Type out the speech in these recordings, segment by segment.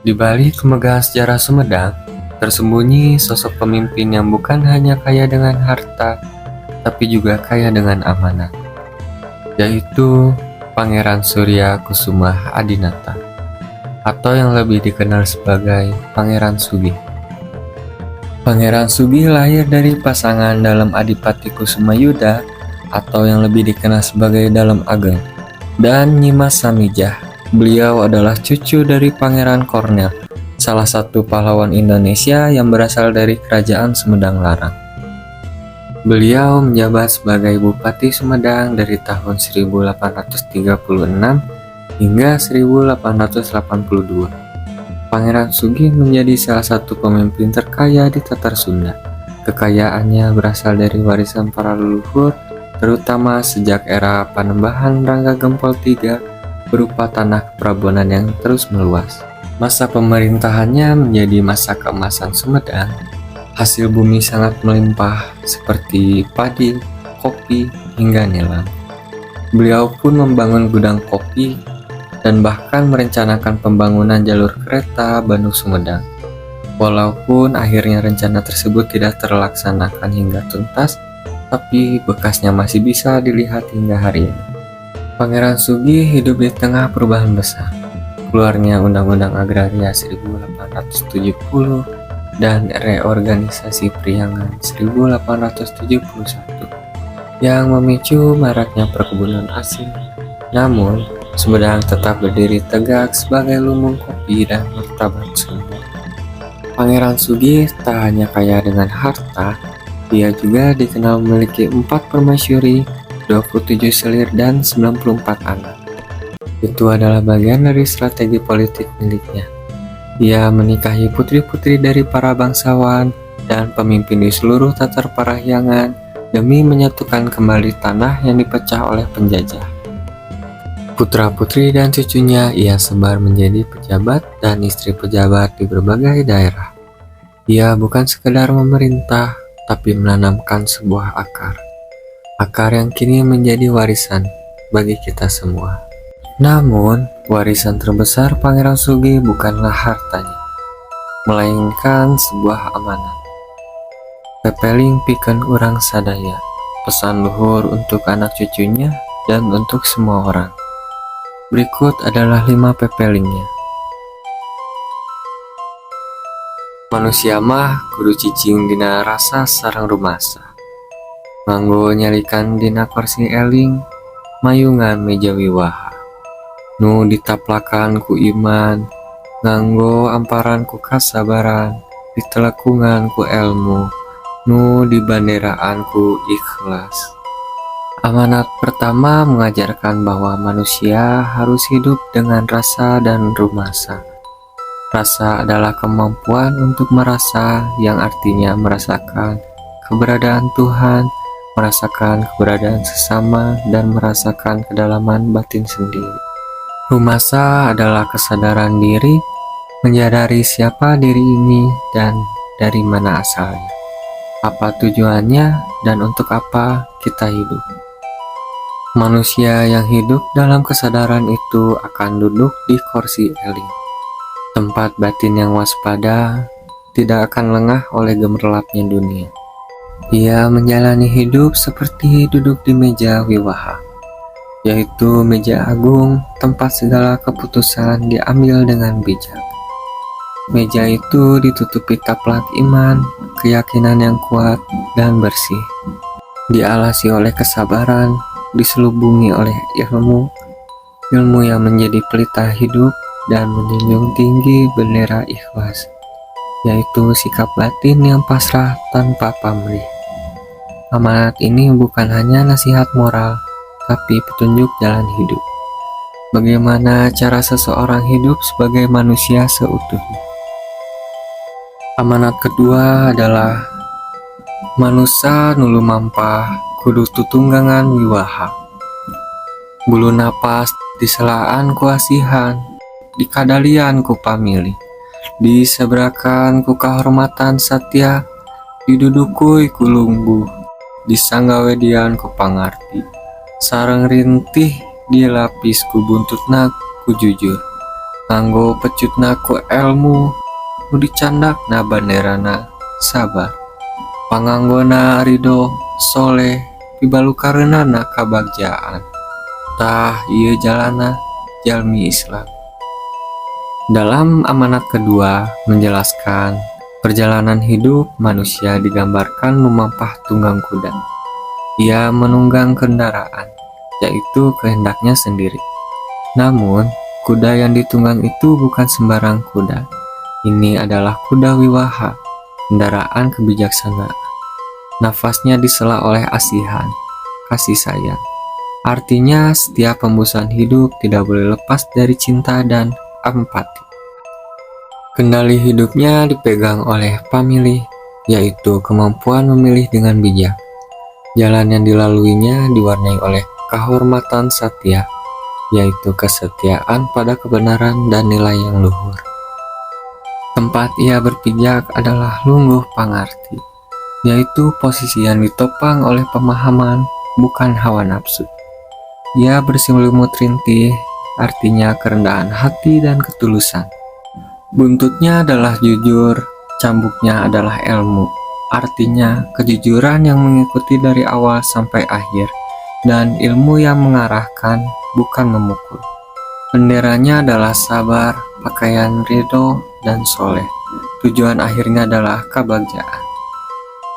Di balik kemegahan sejarah Sumedang, tersembunyi sosok pemimpin yang bukan hanya kaya dengan harta, tapi juga kaya dengan amanah, yaitu Pangeran Surya Kusuma Adinata, atau yang lebih dikenal sebagai Pangeran Sugih. Pangeran Sugih lahir dari pasangan Dalem Adipati Kusuma Yuda, atau yang lebih dikenal sebagai Dalem Ageng, dan Nyimas Samijah. Beliau adalah cucu dari Pangeran Kornel, salah satu pahlawan Indonesia yang berasal dari Kerajaan Sumedang Larang. Beliau menjabat sebagai Bupati Sumedang dari tahun 1836 hingga 1882. Pangeran Sugih menjadi salah satu pemimpin terkaya di Tatar Sunda. Kekayaannya berasal dari warisan para leluhur, terutama sejak era Panembahan Rangga Gempol III, berupa tanah Prabonan yang terus meluas. Masa pemerintahannya menjadi masa keemasan Sumedang. Hasil bumi sangat melimpah seperti padi, kopi, hingga nilam. Beliau pun membangun gudang kopi dan bahkan merencanakan pembangunan jalur kereta Bandung-Sumedang. Walaupun akhirnya rencana tersebut tidak terlaksanakan hingga tuntas, tapi bekasnya masih bisa dilihat hingga hari ini. Pangeran Sugih hidup di tengah perubahan besar. Keluarnya Undang-Undang Agraria 1870 dan reorganisasi Priangan 1871 yang memicu maraknya perkebunan asing. Namun, Sumedang tetap berdiri tegak sebagai lumbung kopi dan martabat Sunda. Pangeran Sugih tak hanya kaya dengan harta, dia juga dikenal memiliki 4 permaisuri, 27 selir, dan 94 anak. Itu adalah bagian dari strategi politik miliknya. Ia menikahi putri-putri dari para bangsawan dan pemimpin di seluruh Tatar Parahyangan demi menyatukan kembali tanah yang dipecah oleh penjajah. Putra-putri dan cucunya ia sebar menjadi pejabat dan istri pejabat di berbagai daerah. Ia bukan sekedar memerintah, tapi menanamkan sebuah akar yang kini menjadi warisan bagi kita semua. Namun, warisan terbesar Pangeran Sugih bukanlah hartanya, melainkan sebuah amanah. Pepeling pikeun urang sadaya, pesan luhur untuk anak cucunya dan untuk semua orang. Berikut adalah 5 pepelingnya. Manusia mah kudu cicing dina rasa sareng rumasa. Nganggo nyalikan dina kursi eling, mayungan meja wiwaha. Nu ditaplakan ku iman, nganggo amparan ku kasabaran, ditelekungan ku ilmu, nu dibanderaan ku ikhlas. Amanat pertama mengajarkan bahwa manusia harus hidup dengan rasa dan rumasa. Rasa adalah kemampuan untuk merasa, yang artinya merasakan keberadaan Tuhan, merasakan keberadaan sesama, dan merasakan kedalaman batin sendiri. Rumasa adalah kesadaran diri, menyadari siapa diri ini dan dari mana asalnya, apa tujuannya, dan untuk apa kita hidup. Manusia yang hidup dalam kesadaran itu akan duduk di kursi eling. Tempat batin yang waspada tidak akan lengah oleh gemerlapnya dunia. Ia menjalani hidup seperti duduk di meja wiwaha, yaitu meja agung, tempat segala keputusan diambil dengan bijak. Meja itu ditutupi taplak iman, keyakinan yang kuat dan bersih, dialasi oleh kesabaran, diselubungi oleh ilmu yang menjadi pelita hidup dan menjunjung tinggi bendera ikhlas, yaitu sikap batin yang pasrah tanpa pamrih. Amanat ini bukan hanya nasihat moral, tapi petunjuk jalan hidup. Bagaimana cara seseorang hidup sebagai manusia seutuhnya. Amanat kedua adalah manusia nulu mampah kudu tutunggangan wiwaha. Bulu napas diselaan ku asihan, dikadalian ku pamilih, disebrakan ku kahormatan satya, didudukui ku lungguh, disanggawedian ku pangarti, sareng rintih dilapis ku buntutna ku jujur, nganggo pecutna ku ilmu, nu dicandakna banderana sabar. Panganggona ridho soleh, pibalukareunana kabagjaan. Tah ieu jalana jalmi Islam. Dalam amanat kedua menjelaskan perjalanan hidup manusia digambarkan memampah tunggang kuda. Ia menunggang kendaraan, yaitu kehendaknya sendiri. Namun, kuda yang ditunggang itu bukan sembarang kuda. Ini adalah kuda wiwaha, kendaraan kebijaksanaan. Nafasnya disela oleh asihan, kasih sayang. Artinya, setiap hembusan hidup tidak boleh lepas dari cinta dan empati. Kendali hidupnya dipegang oleh pamilih, yaitu kemampuan memilih dengan bijak. Jalan yang dilaluinya diwarnai oleh kehormatan satya, yaitu kesetiaan pada kebenaran dan nilai yang luhur. Tempat ia berpijak adalah lungguh pangarti, yaitu posisi yang ditopang oleh pemahaman, bukan hawa nafsu. Ia berselimut rintih, artinya kerendahan hati dan ketulusan. Buntutnya adalah jujur, cambuknya adalah ilmu, artinya kejujuran yang mengikuti dari awal sampai akhir, dan ilmu yang mengarahkan, bukan memukul. Benderanya adalah sabar, pakaian ridho, dan soleh. Tujuan akhirnya adalah kebahagiaan,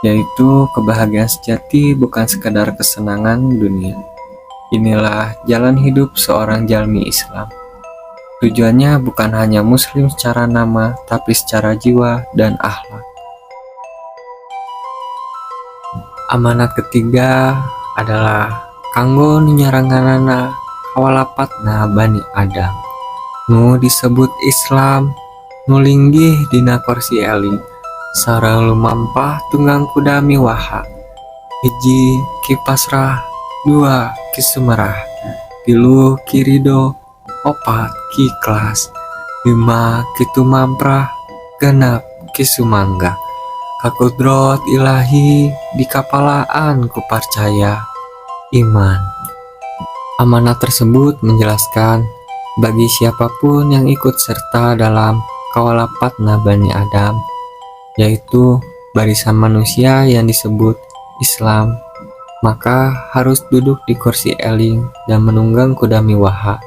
yaitu kebahagiaan sejati, bukan sekadar kesenangan dunia. Inilah jalan hidup seorang jalmi Islam. Tujuannya bukan hanya muslim secara nama, tapi secara jiwa dan akhlak. Amanat ketiga adalah kanggo nyaranganana kawalapatna Bani Adam. Nu disebut Islam, nu linggih dina kursi eling, sareng lumampah tunggang kuda miwaha. Hiji kipasrah, 2 Kisumerah, 3 Kirido, 4 Kiklas, 5 Kitumamprah, 6 Kisumangga. Kakudrot ilahi dikapalaan ku percaya iman. Amanat tersebut menjelaskan bagi siapapun yang ikut serta dalam kawalapatna Bani Adam, yaitu barisan manusia yang disebut Islam, maka harus duduk di kursi eling dan menunggang kuda miwaha,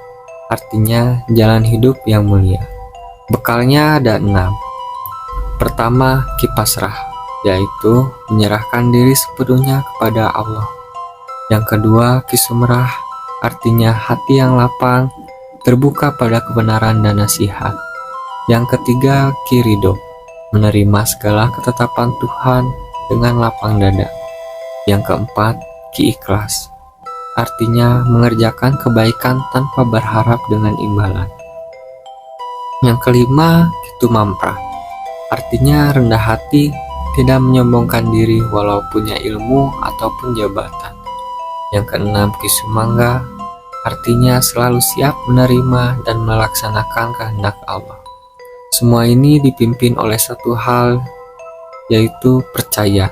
artinya jalan hidup yang mulia. Bekalnya ada 6. Pertama, kipasrah, yaitu menyerahkan diri sepenuhnya kepada Allah. Yang kedua, kisumerah, artinya hati yang lapang, terbuka pada kebenaran dan nasihat. Yang ketiga, kirido, menerima segala ketetapan Tuhan dengan lapang dada. Yang keempat, kiikhlas, artinya mengerjakan kebaikan tanpa berharap dengan imbalan. Yang kelima, kitumamprah, artinya rendah hati, tidak menyombongkan diri walau punya ilmu ataupun jabatan. Yang keenam, kisumangga, artinya selalu siap menerima dan melaksanakan kehendak Allah. Semua ini dipimpin oleh satu hal, yaitu percaya.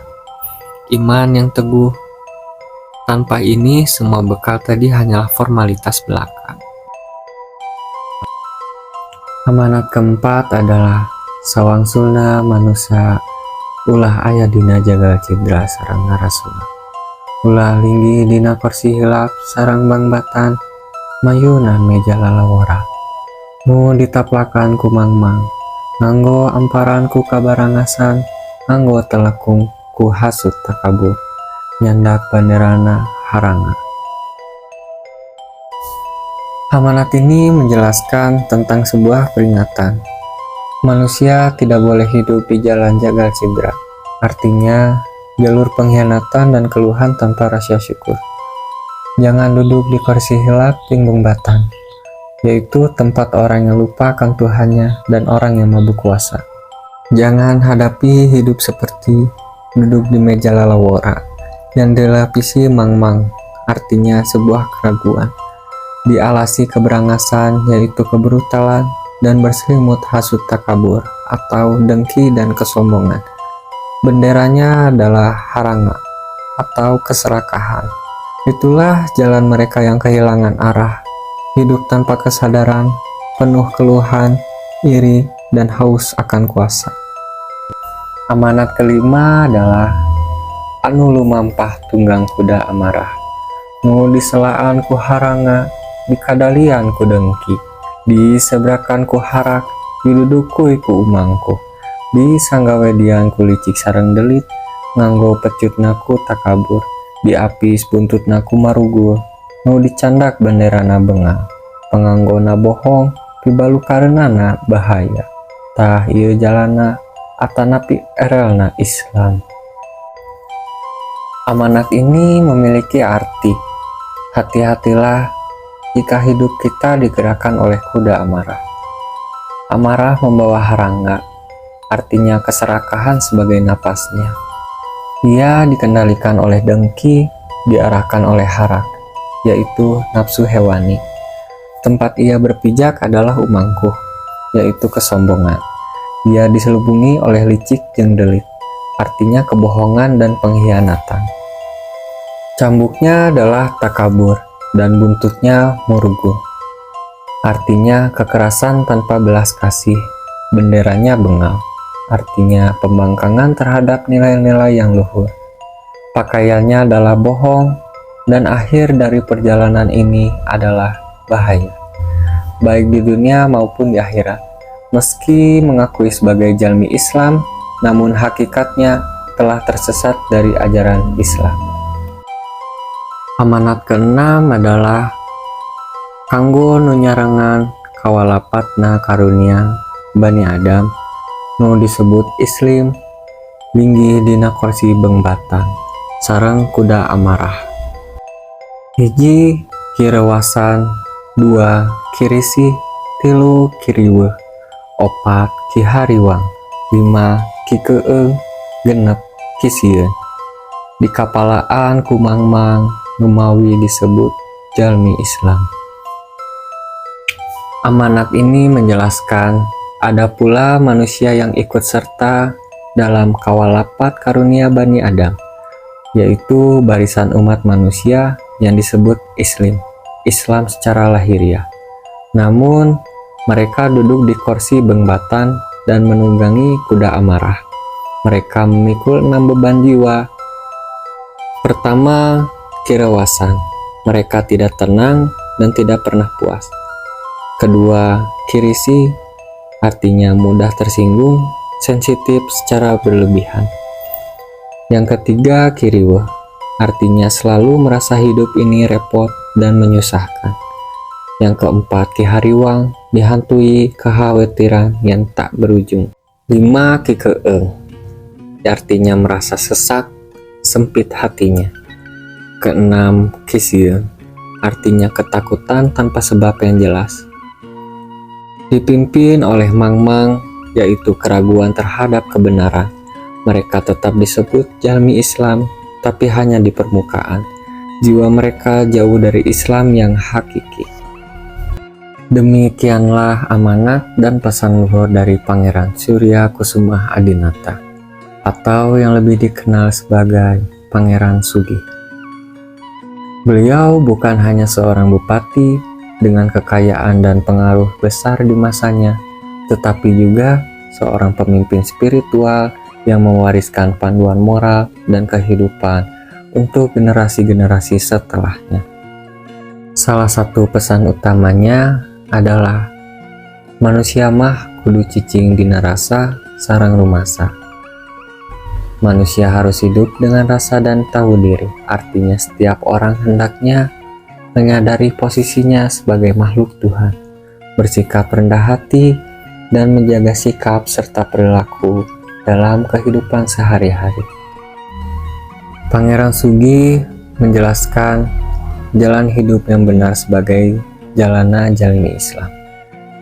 Iman yang teguh. Tanpa ini, semua bekal tadi hanyalah formalitas belaka. Amanat keempat adalah sawangsulna manusia ulah aya dina jagal cidra sareng narasuna. Ulah linggi dina kursi hilap sareng bangbatan mayunan meja lalawara. Nu ditaplakan ku mangmang, nganggo amparan ku kabarangasan, nganggo telekung ku hasut takabur, nyandak banderana haranga. Amanat ini menjelaskan tentang sebuah peringatan. Manusia tidak boleh hidup di jalan jagal cidra, artinya jalur pengkhianatan dan keluhan tanpa rasa syukur. Jangan duduk di kursi hilap pinggung batan, yaitu tempat orang yang lupa akan Tuhannya dan orang yang mabuk kuasa. Jangan hadapi hidup seperti duduk di meja lalawora yang dilapisi mangmang, artinya sebuah keraguan, dialasi keberangasan yaitu kebrutalan, dan berselimut hasut takabur atau dengki dan kesombongan. Benderanya adalah haranga atau keserakahan. Itulah jalan mereka yang kehilangan arah, hidup tanpa kesadaran, penuh keluhan, iri, dan haus akan kuasa. Amanat kelima adalah anu lumampah tunggang kuda amarah, nu diselaan ku haranga, dikadalian ku dengki, disebrakan ku harak, diludukui ku umangku, disanggawedian ku licik sareng delit, nganggo pecutna ku takabur, diapis buntutna ku marugul, nu dicandak benderana bengal, penganggona bohong, pibalukareunana bahaya, tah ieu jalana atanapi erelna Islam. Amanat ini memiliki arti, hati-hatilah jika hidup kita digerakkan oleh kuda amarah. Amarah membawa harangga, artinya keserakahan sebagai napasnya. Ia dikendalikan oleh dengki, diarahkan oleh harak, yaitu nafsu hewani. Tempat ia berpijak adalah umangkuh, yaitu kesombongan. Ia diselubungi oleh licik jeung delit, artinya kebohongan dan pengkhianatan. Cambuknya adalah takabur dan buntutnya murugul, artinya kekerasan tanpa belas kasih. Benderanya bengal, artinya pembangkangan terhadap nilai-nilai yang luhur. Pakaiannya adalah bohong, dan akhir dari perjalanan ini adalah bahaya, baik di dunia maupun di akhirat. Meski mengakui sebagai jalmi Islam, namun hakikatnya telah tersesat dari ajaran Islam. Amanat keenam adalah kanggo nu nyarengan kawalapatna karunia Bani Adam, nu disebut Islim, linggih dina kursi bengbatan sareng kuda amarah. Hiji kirewasan, 2 kirisi, 3 kiriweuh, 4 kihariwang, 5 kikeung, 6 kisieun. Dikapalaan ku mangmang numawi disebut jalmi Islam. Amanat ini menjelaskan ada pula manusia yang ikut serta dalam kawalapat karunia Bani Adam, yaitu barisan umat manusia yang disebut Islam secara lahiriah. Namun mereka duduk di kursi bengbatan dan menunggangi kuda amarah. Mereka memikul 6 beban jiwa. Pertama, kirewasan. Mereka tidak tenang dan tidak pernah puas. Kedua, kirisi. Artinya mudah tersinggung, sensitif secara berlebihan. Yang ketiga, kiriweuh. Artinya selalu merasa hidup ini repot dan menyusahkan. Yang keempat, kihariwang, dihantui kekhawatiran yang tak berujung. 5 kikeung, artinya merasa sesak, sempit hatinya. Keenam, kisieun, artinya ketakutan tanpa sebab yang jelas. Dipimpin oleh mangmang, yaitu keraguan terhadap kebenaran. Mereka tetap disebut jalmi Islam, tapi hanya di permukaan. Jiwa mereka jauh dari Islam yang hakiki. Demikianlah amanat dan pesan luhur dari Pangeran Surya Kusuma Adinata, atau yang lebih dikenal sebagai Pangeran Sugih. Beliau bukan hanya seorang bupati dengan kekayaan dan pengaruh besar di masanya, tetapi juga seorang pemimpin spiritual yang mewariskan panduan moral dan kehidupan untuk generasi-generasi setelahnya. Salah satu pesan utamanya adalah manusia mah kudu cicing dina rasa sareng rumasa. Manusia harus hidup dengan rasa dan tahu diri. Artinya setiap orang hendaknya menyadari posisinya sebagai makhluk Tuhan, bersikap rendah hati, dan menjaga sikap serta perilaku dalam kehidupan sehari-hari. Pangeran Sugih menjelaskan jalan hidup yang benar sebagai jalana jalmi Islam,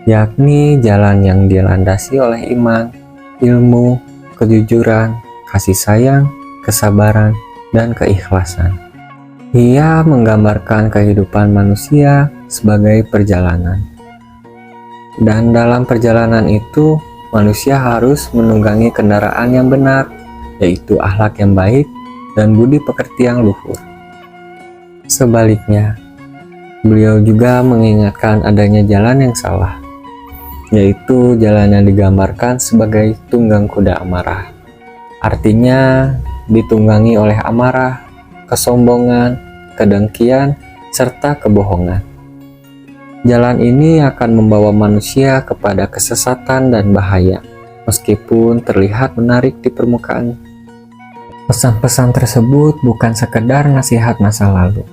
yakni jalan yang dilandasi oleh iman, ilmu, kejujuran, kasih sayang, kesabaran, dan keikhlasan. Ia menggambarkan kehidupan manusia sebagai perjalanan. Dan dalam perjalanan itu, manusia harus menunggangi kendaraan yang benar, yaitu akhlak yang baik dan budi pekerti yang luhur. Sebaliknya, beliau juga mengingatkan adanya jalan yang salah, yaitu jalan yang digambarkan sebagai tunggang kuda amarah. Artinya ditunggangi oleh amarah, kesombongan, kedengkian, serta kebohongan. Jalan ini akan membawa manusia kepada kesesatan dan bahaya, meskipun terlihat menarik di permukaan. Pesan-pesan tersebut bukan sekedar nasihat masa lalu,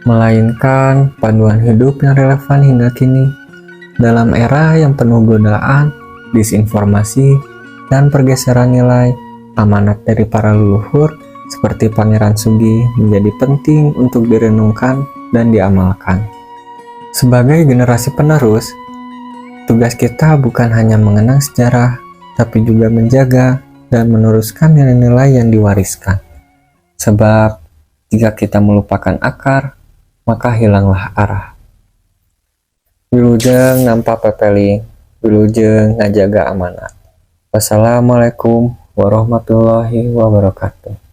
melainkan panduan hidup yang relevan hingga kini. Dalam era yang penuh godaan, disinformasi, dan pergeseran nilai, amanat dari para leluhur seperti Pangeran Sugi menjadi penting untuk direnungkan dan diamalkan. Sebagai generasi penerus, tugas kita bukan hanya mengenang sejarah, tapi juga menjaga dan meneruskan nilai-nilai yang diwariskan. Sebab, jika kita melupakan akar, maka hilanglah arah. Wilujeng nampa pepeling, wilujeng ngajaga amanat. Wassalamualaikum warahmatullahi wabarakatuh.